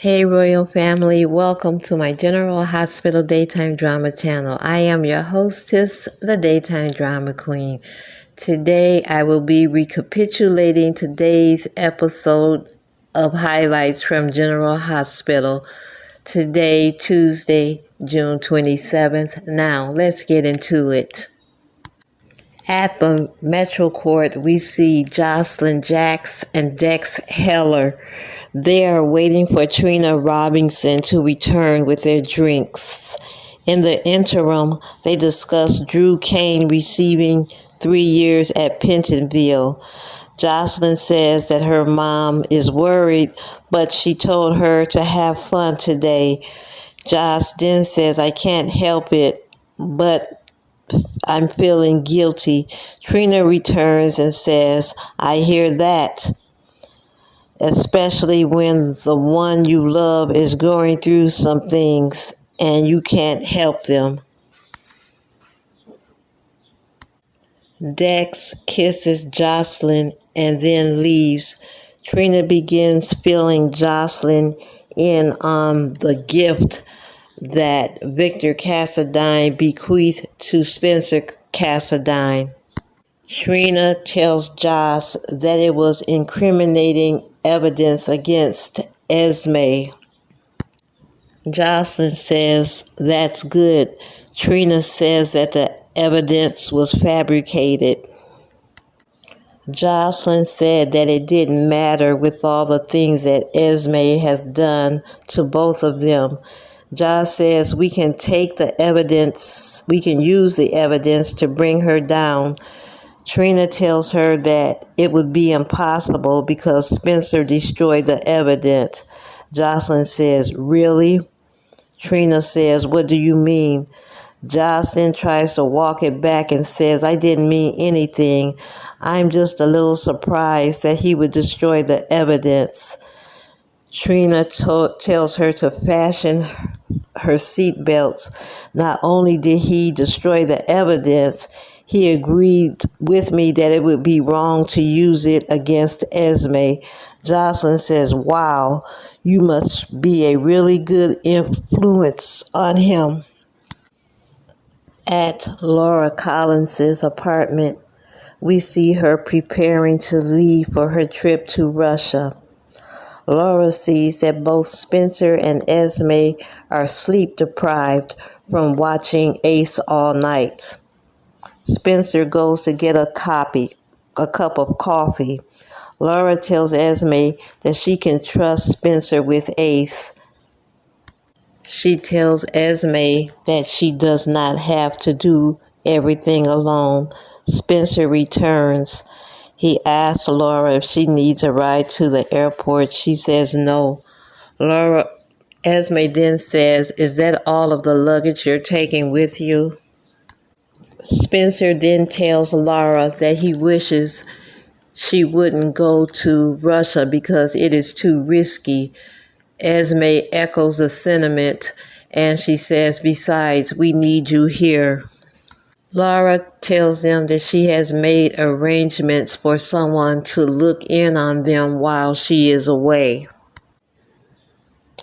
Hey, Royal Family, welcome to my General Hospital Daytime Drama channel. I am your hostess, the Daytime Drama Queen. Today, I will be recapitulating today's episode of highlights from General Hospital. Today, Tuesday, June 27th. Now, let's get into it. At the Metro Court, we see Jocelyn Jacks and Dex Heller. They are waiting for Trina Robinson to return with their drinks. In the interim, they discuss Drew Kane receiving 3 years at Pentonville. Jocelyn says that her mom is worried, but she told her to have fun today. Joss then says, I can't help it, but I'm feeling guilty. Trina returns and says, I hear that, especially when the one you love is going through some things and you can't help them. Dex kisses Jocelyn and then leaves. Trina begins filling Jocelyn in on the gift that Victor Cassadine bequeathed to Spencer Cassadine. Trina tells Joss that it was incriminating evidence against Esme. Jocelyn says that's good. Trina says that the evidence was fabricated. Jocelyn said that it didn't matter with all the things that Esme has done to both of them. Joss says we can take the evidence, we can use the evidence to bring her down. Trina tells her that it would be impossible because Spencer destroyed the evidence. Jocelyn says, really? Trina says, what do you mean? Jocelyn tries to walk it back and says, I didn't mean anything. I'm just a little surprised that he would destroy the evidence. Trina tells her to fashion her seat belts. Not only did he destroy the evidence, he agreed with me that it would be wrong to use it against Esme. Jocelyn says, wow, you must be a really good influence on him. At Laura Collins's apartment, we see her preparing to leave for her trip to Russia. Laura sees that both Spencer and Esme are sleep deprived from watching Ace all night. Spencer goes to get a cup of coffee. Laura tells Esme that she can trust Spencer with Ace. She tells Esme that she does not have to do everything alone. Spencer returns. He asks Laura if she needs a ride to the airport. She says no. Esme then says, is that all of the luggage you're taking with you? Spencer then tells Laura that he wishes she wouldn't go to Russia because it is too risky. Esme echoes the sentiment and she says, besides, we need you here. Laura tells them that she has made arrangements for someone to look in on them while she is away.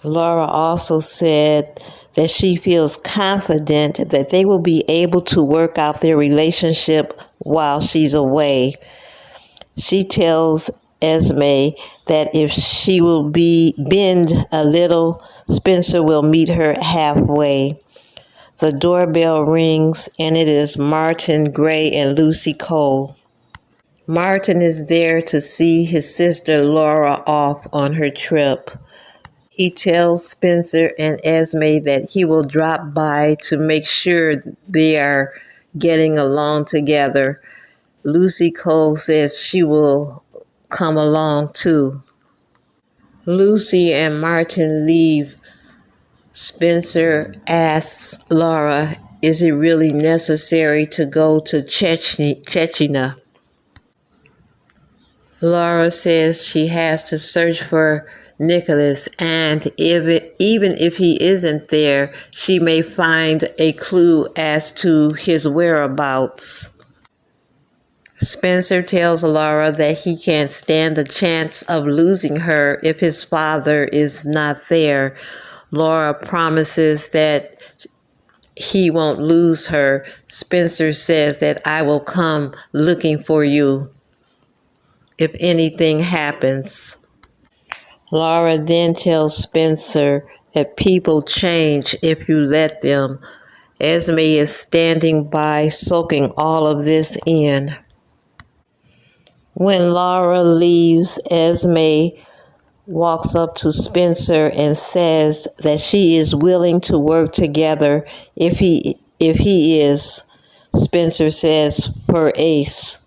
Laura also said that she feels confident that they will be able to work out their relationship while she's away. She tells Esme that if she will bend a little, Spencer will meet her halfway. The doorbell rings and it is Martin Gray and Lucy Cole. Martin is there to see his sister Laura off on her trip. He tells Spencer and Esme that he will drop by to make sure they are getting along together. Lucy Cole says she will come along too. Lucy and Martin leave. Spencer asks Laura, is it really necessary to go to Chechnya? Laura says she has to search for Nicholas, and even if he isn't there, she may find a clue as to his whereabouts. Spencer tells Laura that he can't stand the chance of losing her if his father is not there. Laura promises that he won't lose her. Spencer says that I will come looking for you if anything happens. Laura then tells Spencer that people change if you let them. Esme is standing by, soaking all of this in. When Laura leaves, Esme walks up to Spencer and says that she is willing to work together if he is. Spencer says, for Ace.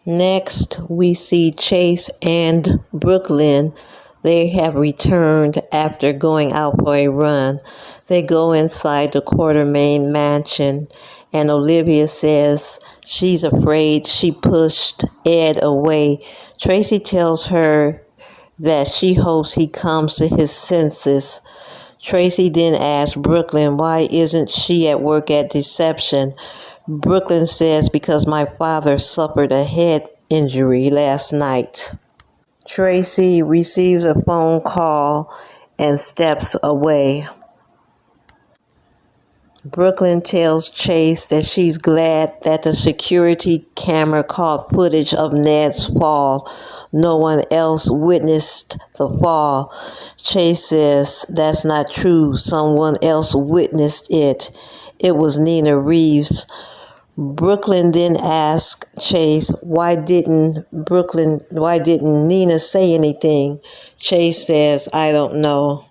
Next, we see Chase and Brooklyn. They have returned after going out for a run. They go inside the Quartermain mansion, and Olivia says she's afraid she pushed Ed away. Tracy tells her that she hopes he comes to his senses. Tracy then asks Brooklyn why isn't she at work at Deception. Brooklyn says because my father suffered a head injury last night. Tracy receives a phone call and steps away. Brooklyn tells Chase that she's glad that the security camera caught footage of Ned's fall. No one else witnessed the fall. Chase says that's not true. Someone else witnessed it. It was Nina Reeves. Brooklyn then asks Chase, why didn't Nina say anything? Chase says, I don't know.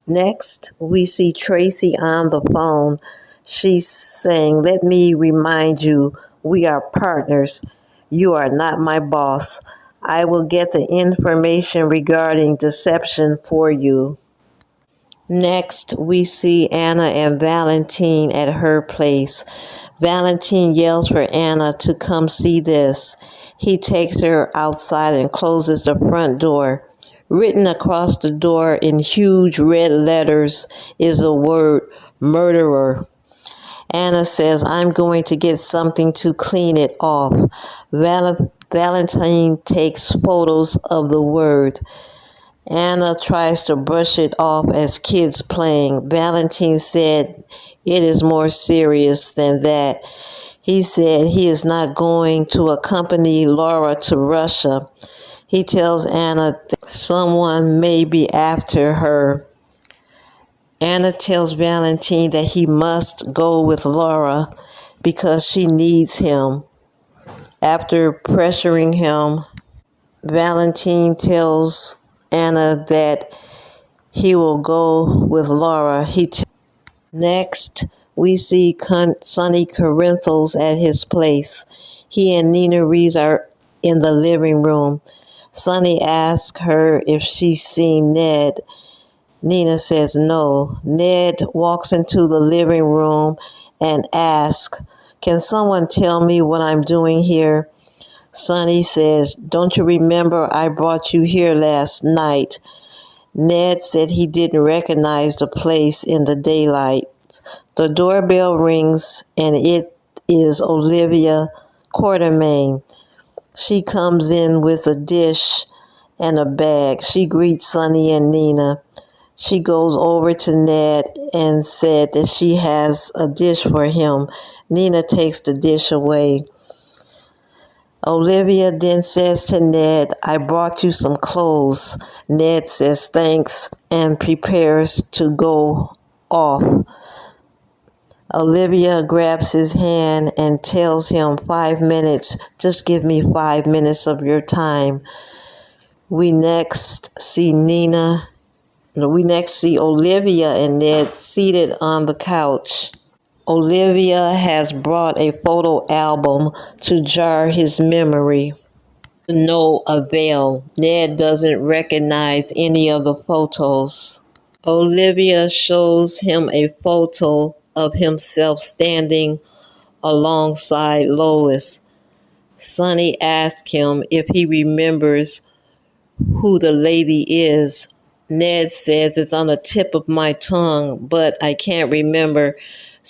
Next, we see Tracy on the phone. She's saying, let me remind you, we are partners. You are not my boss. I will get the information regarding Deception for you. Next, we see Anna and Valentine at her place. Valentine yells for Anna to come see this. He takes her outside and closes the front door. Written across the door in huge red letters is the word murderer. Anna says, I'm going to get something to clean it off. Valentine takes photos of the word. Anna tries to brush it off as kids playing. Valentine said, it is more serious than that. He said he is not going to accompany Laura to Russia. He tells Anna that someone may be after her. Anna tells Valentine that he must go with Laura because she needs him. After pressuring him, Valentine tells Anna that he will go with Laura. Next, we see Sonny Corinthos at his place. He and Nina Reeves are in the living room. Sonny asks her if she's seen Ned. Nina says no. Ned walks into the living room and asks, can someone tell me what I'm doing here? Sonny says, don't you remember I brought you here last night? Ned said he didn't recognize the place in the daylight. The doorbell rings and it is Olivia Quartermain. She comes in with a dish and a bag. She greets Sonny and Nina. She goes over to Ned and said that she has a dish for him. Nina takes the dish away. Olivia then says to Ned, I brought you some clothes. Ned says thanks and prepares to go off. Olivia grabs his hand and tells him 5 minutes. Just give me 5 minutes of your time. We next see Olivia and Ned seated on the couch. Olivia has brought a photo album to jar his memory. To no avail. Ned doesn't recognize any of the photos. Olivia shows him a photo of himself standing alongside Lois. Sonny asks him if he remembers who the lady is. Ned says it's on the tip of my tongue, but I can't remember.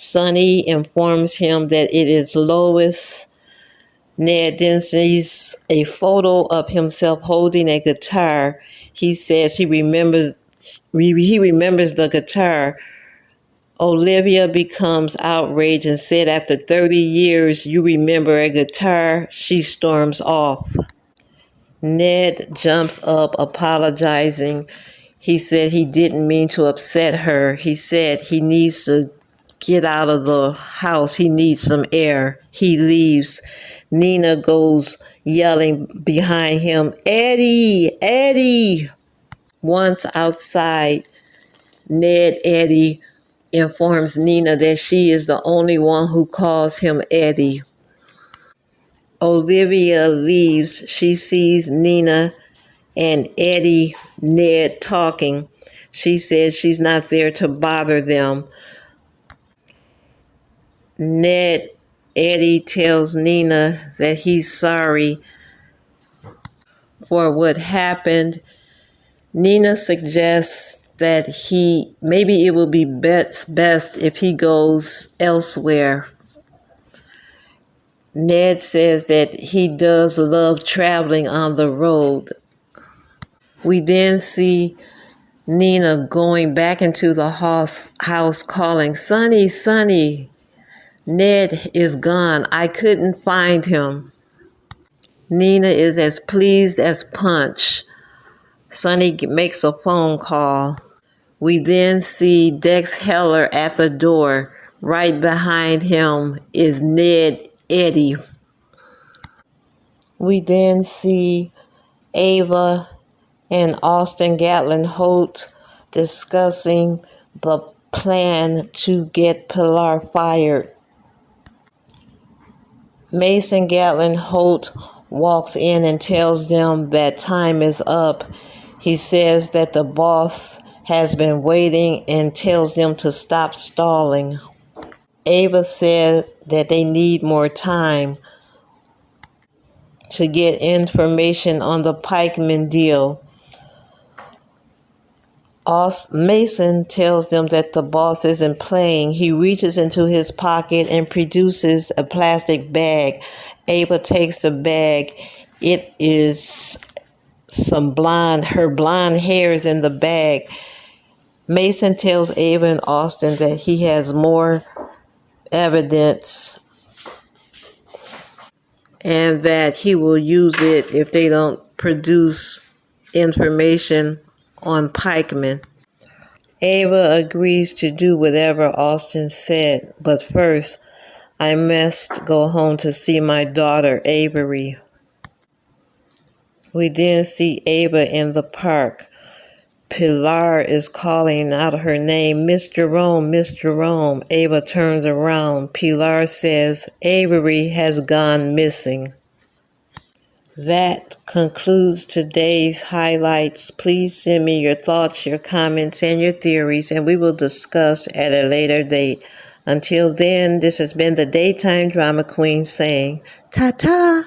Sonny informs him that it is Lois. Ned then sees a photo of himself holding a guitar. He says he remembers the guitar. Olivia becomes outraged and said, after 30 years, you remember a guitar? She storms off. Ned jumps up, apologizing. He said he didn't mean to upset her. He said he needs to get out of the house. He needs some air. He leaves. Nina goes yelling behind him, Eddie, Eddie. Once outside, Eddie informs Nina that she is the only one who calls him Eddie. Olivia leaves. She sees Nina and Ned talking. She says she's not there to bother them. Eddie tells Nina that he's sorry for what happened. Nina suggests that maybe it would be best if he goes elsewhere. Ned says that he does love traveling on the road. We then see Nina going back into the house calling, Sonny, Sonny, Ned is gone. I couldn't find him. Nina is as pleased as Punch. Sonny makes a phone call. We then see Dex Heller at the door. Right behind him is Eddie. We then see Ava and Austin Gatlin Holt discussing the plan to get Pilar fired. Mason Gatlin Holt walks in and tells them that time is up. He says that the boss has been waiting and tells them to stop stalling. Ava said that they need more time to get information on the Pikeman deal. Mason tells them that the boss isn't playing. He reaches into his pocket and produces a plastic bag. Ava takes the bag. It is her blonde hair is in the bag. Mason tells Ava and Austin that he has more evidence and that he will use it if they don't produce information on Pikeman. Ava agrees to do whatever Austin said, but first, I must go home to see my daughter, Avery. We then see Ava in the park. Pilar is calling out her name, Miss Jerome, Miss Jerome. Ava turns around. Pilar says, Avery has gone missing. That concludes today's highlights. Please send me your thoughts, your comments, and your theories, and we will discuss at a later date. Until then, this has been the Daytime Drama Queen saying, ta-ta!